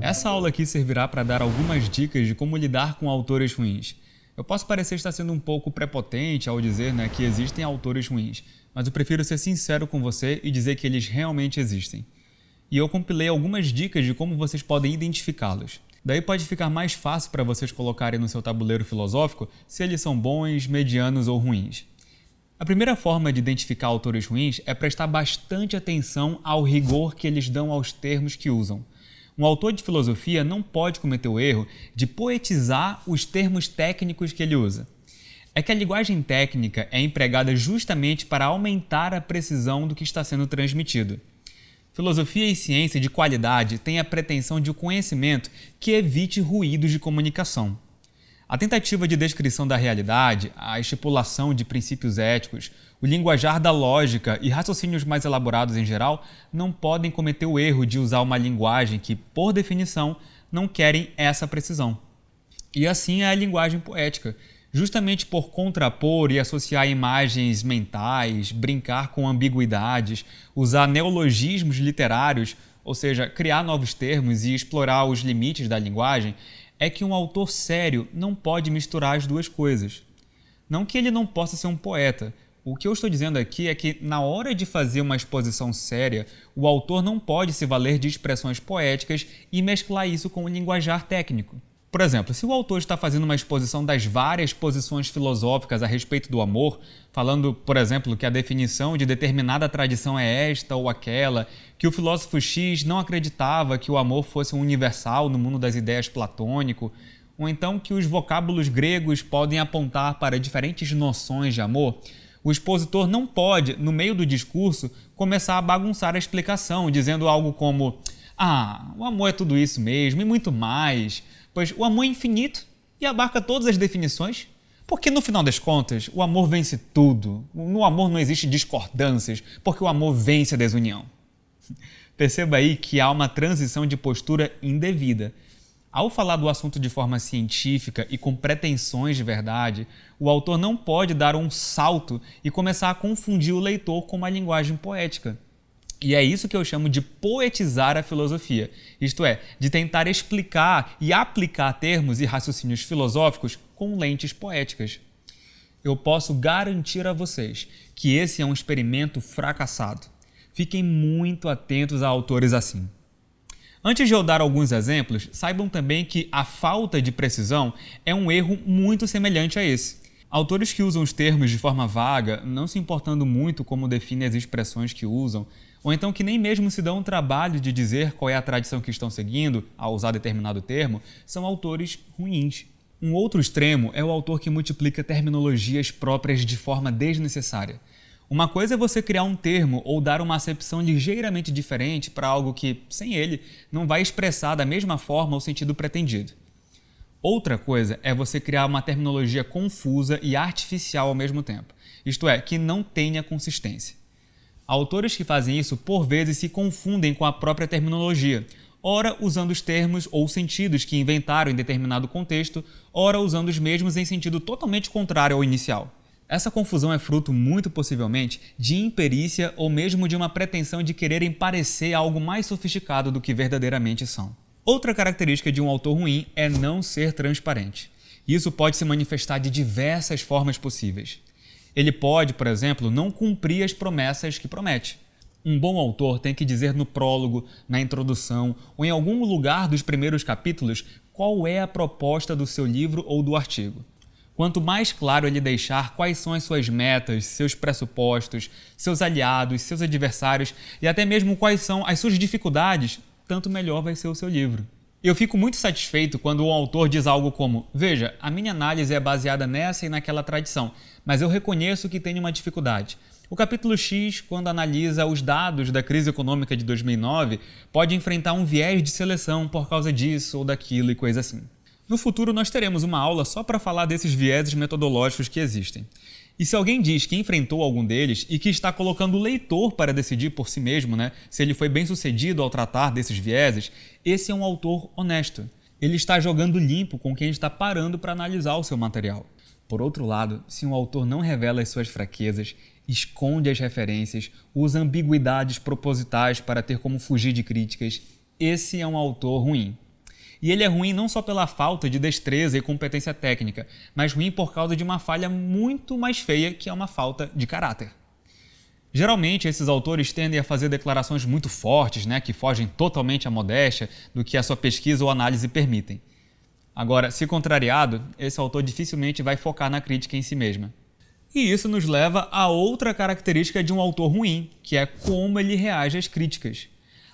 Essa aula aqui servirá para dar algumas dicas de como lidar com autores ruins. Eu posso parecer estar sendo um pouco prepotente ao dizer, que existem autores ruins, mas eu prefiro ser sincero com você e dizer que eles realmente existem. E eu compilei algumas dicas de como vocês podem identificá-los. Daí pode ficar mais fácil para vocês colocarem no seu tabuleiro filosófico se eles são bons, medianos ou ruins. A primeira forma de identificar autores ruins é prestar bastante atenção ao rigor que eles dão aos termos que usam. Um autor de filosofia não pode cometer o erro de poetizar os termos técnicos que ele usa. É que a linguagem técnica é empregada justamente para aumentar a precisão do que está sendo transmitido. Filosofia e ciência de qualidade têm a pretensão de um conhecimento que evite ruídos de comunicação. A tentativa de descrição da realidade, a estipulação de princípios éticos, o linguajar da lógica e raciocínios mais elaborados em geral não podem cometer o erro de usar uma linguagem que, por definição, não querem essa precisão. E assim é a linguagem poética, justamente por contrapor e associar imagens mentais, brincar com ambiguidades, usar neologismos literários, ou seja, criar novos termos e explorar os limites da linguagem, é que um autor sério não pode misturar as duas coisas. Não que ele não possa ser um poeta. O que eu estou dizendo aqui é que, na hora de fazer uma exposição séria, o autor não pode se valer de expressões poéticas e mesclar isso com o linguajar técnico. Por exemplo, se o autor está fazendo uma exposição das várias posições filosóficas a respeito do amor, falando, por exemplo, que a definição de determinada tradição é esta ou aquela, que o filósofo X não acreditava que o amor fosse um universal no mundo das ideias platônico, ou então que os vocábulos gregos podem apontar para diferentes noções de amor, o expositor não pode, no meio do discurso, começar a bagunçar a explicação, dizendo algo como o amor é tudo isso mesmo e muito mais, pois o amor é infinito e abarca todas as definições, porque no final das contas o amor vence tudo. No amor não existe discordâncias, porque o amor vence a desunião. Perceba aí que há uma transição de postura indevida. Ao falar do assunto de forma científica e com pretensões de verdade, o autor não pode dar um salto e começar a confundir o leitor com uma linguagem poética. E é isso que eu chamo de poetizar a filosofia, isto é, de tentar explicar e aplicar termos e raciocínios filosóficos com lentes poéticas. Eu posso garantir a vocês que esse é um experimento fracassado. Fiquem muito atentos a autores assim. Antes de eu dar alguns exemplos, saibam também que a falta de precisão é um erro muito semelhante a esse. Autores que usam os termos de forma vaga, não se importando muito como definem as expressões que usam, ou então que nem mesmo se dão o trabalho de dizer qual é a tradição que estão seguindo ao usar determinado termo, são autores ruins. Um outro extremo é o autor que multiplica terminologias próprias de forma desnecessária. Uma coisa é você criar um termo ou dar uma acepção ligeiramente diferente para algo que, sem ele, não vai expressar da mesma forma o sentido pretendido. Outra coisa é você criar uma terminologia confusa e artificial ao mesmo tempo, isto é, que não tenha consistência. Autores que fazem isso, por vezes, se confundem com a própria terminologia, ora usando os termos ou sentidos que inventaram em determinado contexto, ora usando os mesmos em sentido totalmente contrário ao inicial. Essa confusão é fruto, muito possivelmente, de imperícia ou mesmo de uma pretensão de quererem parecer algo mais sofisticado do que verdadeiramente são. Outra característica de um autor ruim é não ser transparente. Isso pode se manifestar de diversas formas possíveis. Ele pode, por exemplo, não cumprir as promessas que promete. Um bom autor tem que dizer no prólogo, na introdução ou em algum lugar dos primeiros capítulos qual é a proposta do seu livro ou do artigo. Quanto mais claro ele deixar quais são as suas metas, seus pressupostos, seus aliados, seus adversários e até mesmo quais são as suas dificuldades, tanto melhor vai ser o seu livro. Eu fico muito satisfeito quando um autor diz algo como: veja, a minha análise é baseada nessa e naquela tradição, mas eu reconheço que tenho uma dificuldade. O capítulo X, quando analisa os dados da crise econômica de 2009, pode enfrentar um viés de seleção por causa disso ou daquilo e coisa assim. No futuro, nós teremos uma aula só para falar desses vieses metodológicos que existem. E se alguém diz que enfrentou algum deles e que está colocando o leitor para decidir por si mesmo, se ele foi bem sucedido ao tratar desses vieses, esse é um autor honesto. Ele está jogando limpo com quem está parando para analisar o seu material. Por outro lado, se um autor não revela as suas fraquezas, esconde as referências, usa ambiguidades propositais para ter como fugir de críticas, esse é um autor ruim. E ele é ruim não só pela falta de destreza e competência técnica, mas ruim por causa de uma falha muito mais feia, que é uma falta de caráter. Geralmente, esses autores tendem a fazer declarações muito fortes, que fogem totalmente à modéstia do que a sua pesquisa ou análise permitem. Agora, se contrariado, esse autor dificilmente vai focar na crítica em si mesma. E isso nos leva a outra característica de um autor ruim, que é como ele reage às críticas.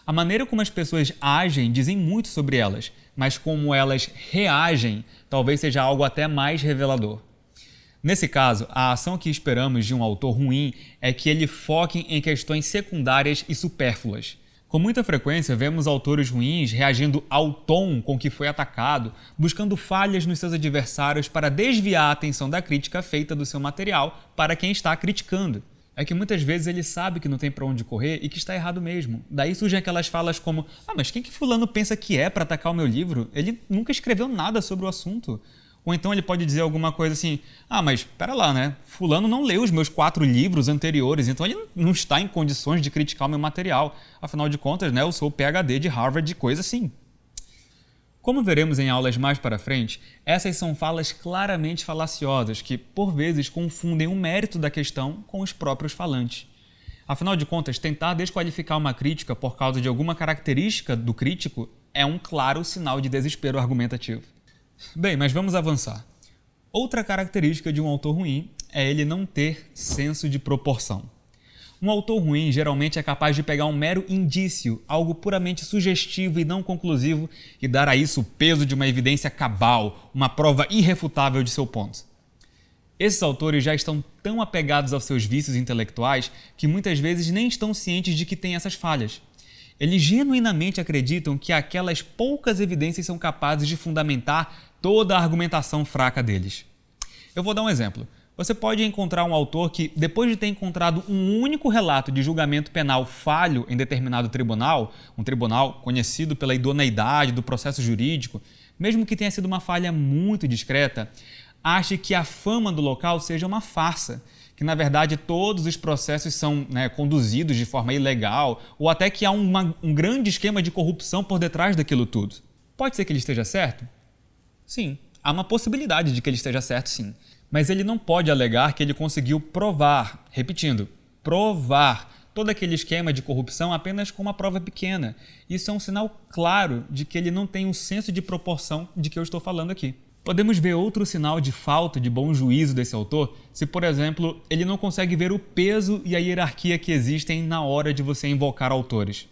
A maneira como as pessoas agem dizem muito sobre elas, mas como elas reagem talvez seja algo até mais revelador. Nesse caso, a ação que esperamos de um autor ruim é que ele foque em questões secundárias e supérfluas. Com muita frequência, vemos autores ruins reagindo ao tom com que foi atacado, buscando falhas nos seus adversários para desviar a atenção da crítica feita do seu material para quem está criticando. É que muitas vezes ele sabe que não tem para onde correr e que está errado mesmo. Daí surgem aquelas falas como: mas quem que fulano pensa que é para atacar o meu livro? Ele nunca escreveu nada sobre o assunto. Ou então ele pode dizer alguma coisa assim: mas pera lá, fulano não leu os meus 4 livros anteriores, então ele não está em condições de criticar o meu material. Afinal de contas, eu sou PhD de Harvard e coisa assim. Como veremos em aulas mais para frente, essas são falas claramente falaciosas que, por vezes, confundem o mérito da questão com os próprios falantes. Afinal de contas, tentar desqualificar uma crítica por causa de alguma característica do crítico é um claro sinal de desespero argumentativo. Bem, mas vamos avançar. Outra característica de um autor ruim é ele não ter senso de proporção. Um autor ruim geralmente é capaz de pegar um mero indício, algo puramente sugestivo e não conclusivo, e dar a isso o peso de uma evidência cabal, uma prova irrefutável de seu ponto. Esses autores já estão tão apegados aos seus vícios intelectuais que muitas vezes nem estão cientes de que têm essas falhas. Eles genuinamente acreditam que aquelas poucas evidências são capazes de fundamentar toda a argumentação fraca deles. Eu vou dar um exemplo. Você pode encontrar um autor que, depois de ter encontrado um único relato de julgamento penal falho em determinado tribunal, um tribunal conhecido pela idoneidade do processo jurídico, mesmo que tenha sido uma falha muito discreta, ache que a fama do local seja uma farsa, que na verdade todos os processos são conduzidos de forma ilegal, ou até que há um grande esquema de corrupção por detrás daquilo tudo. Pode ser que ele esteja certo? Sim, há uma possibilidade de que ele esteja certo, sim. Mas ele não pode alegar que ele conseguiu provar, repetindo, provar todo aquele esquema de corrupção apenas com uma prova pequena. Isso é um sinal claro de que ele não tem o senso de proporção de que eu estou falando aqui. Podemos ver outro sinal de falta de bom juízo desse autor se, por exemplo, ele não consegue ver o peso e a hierarquia que existem na hora de você invocar autores.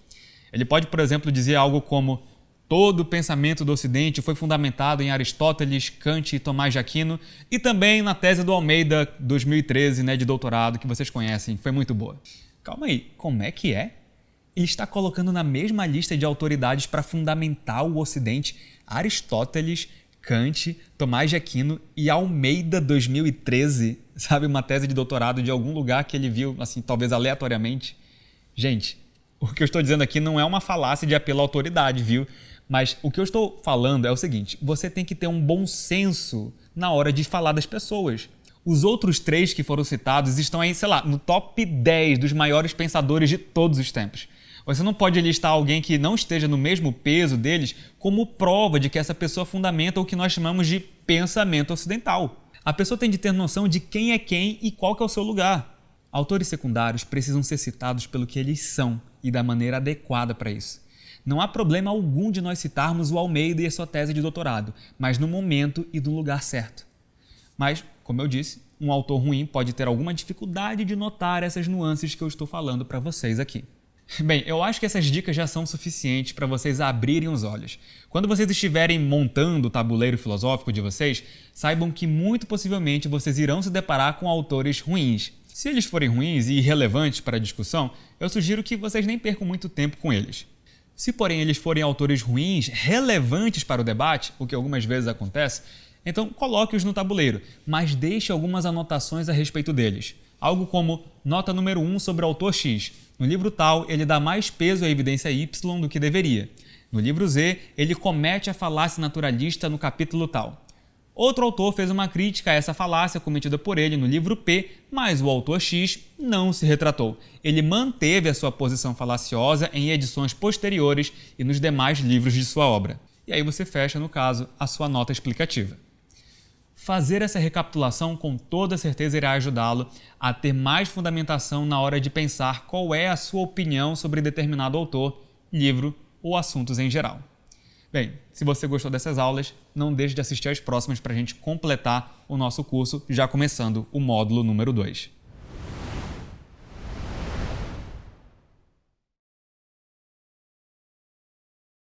Ele pode, por exemplo, dizer algo como: todo o pensamento do Ocidente foi fundamentado em Aristóteles, Kant e Tomás de Aquino, e também na tese do Almeida, 2013, de doutorado, que vocês conhecem, foi muito boa. Calma aí, como é que é? Ele está colocando na mesma lista de autoridades para fundamentar o Ocidente Aristóteles, Kant, Tomás de Aquino e Almeida, 2013, sabe, uma tese de doutorado de algum lugar que ele viu, assim, talvez aleatoriamente. Gente, o que eu estou dizendo aqui não é uma falácia de apelo à autoridade, viu? Mas o que eu estou falando é o seguinte: você tem que ter um bom senso na hora de falar das pessoas. Os outros 3 que foram citados estão aí, no top 10 dos maiores pensadores de todos os tempos. Você não pode listar alguém que não esteja no mesmo peso deles como prova de que essa pessoa fundamenta o que nós chamamos de pensamento ocidental. A pessoa tem de ter noção de quem é quem e qual que é o seu lugar. Autores secundários precisam ser citados pelo que eles são e da maneira adequada para isso. Não há problema algum de nós citarmos o Almeida e a sua tese de doutorado, mas no momento e no lugar certo. Mas, como eu disse, um autor ruim pode ter alguma dificuldade de notar essas nuances que eu estou falando para vocês aqui. Bem, eu acho que essas dicas já são suficientes para vocês abrirem os olhos. Quando vocês estiverem montando o tabuleiro filosófico de vocês, saibam que muito possivelmente vocês irão se deparar com autores ruins. Se eles forem ruins e irrelevantes para a discussão, eu sugiro que vocês nem percam muito tempo com eles. Se, porém, eles forem autores ruins, relevantes para o debate, o que algumas vezes acontece, então coloque-os no tabuleiro, mas deixe algumas anotações a respeito deles. Algo como nota número 1 sobre o autor X. No livro tal, ele dá mais peso à evidência Y do que deveria. No livro Z, ele comete a falácia naturalista no capítulo tal. Outro autor fez uma crítica a essa falácia cometida por ele no livro P, mas o autor X não se retratou. Ele manteve a sua posição falaciosa em edições posteriores e nos demais livros de sua obra. E aí você fecha, no caso, a sua nota explicativa. Fazer essa recapitulação com toda certeza irá ajudá-lo a ter mais fundamentação na hora de pensar qual é a sua opinião sobre determinado autor, livro ou assuntos em geral. Bem, se você gostou dessas aulas, não deixe de assistir às próximas para a gente completar o nosso curso, já começando o módulo número 2.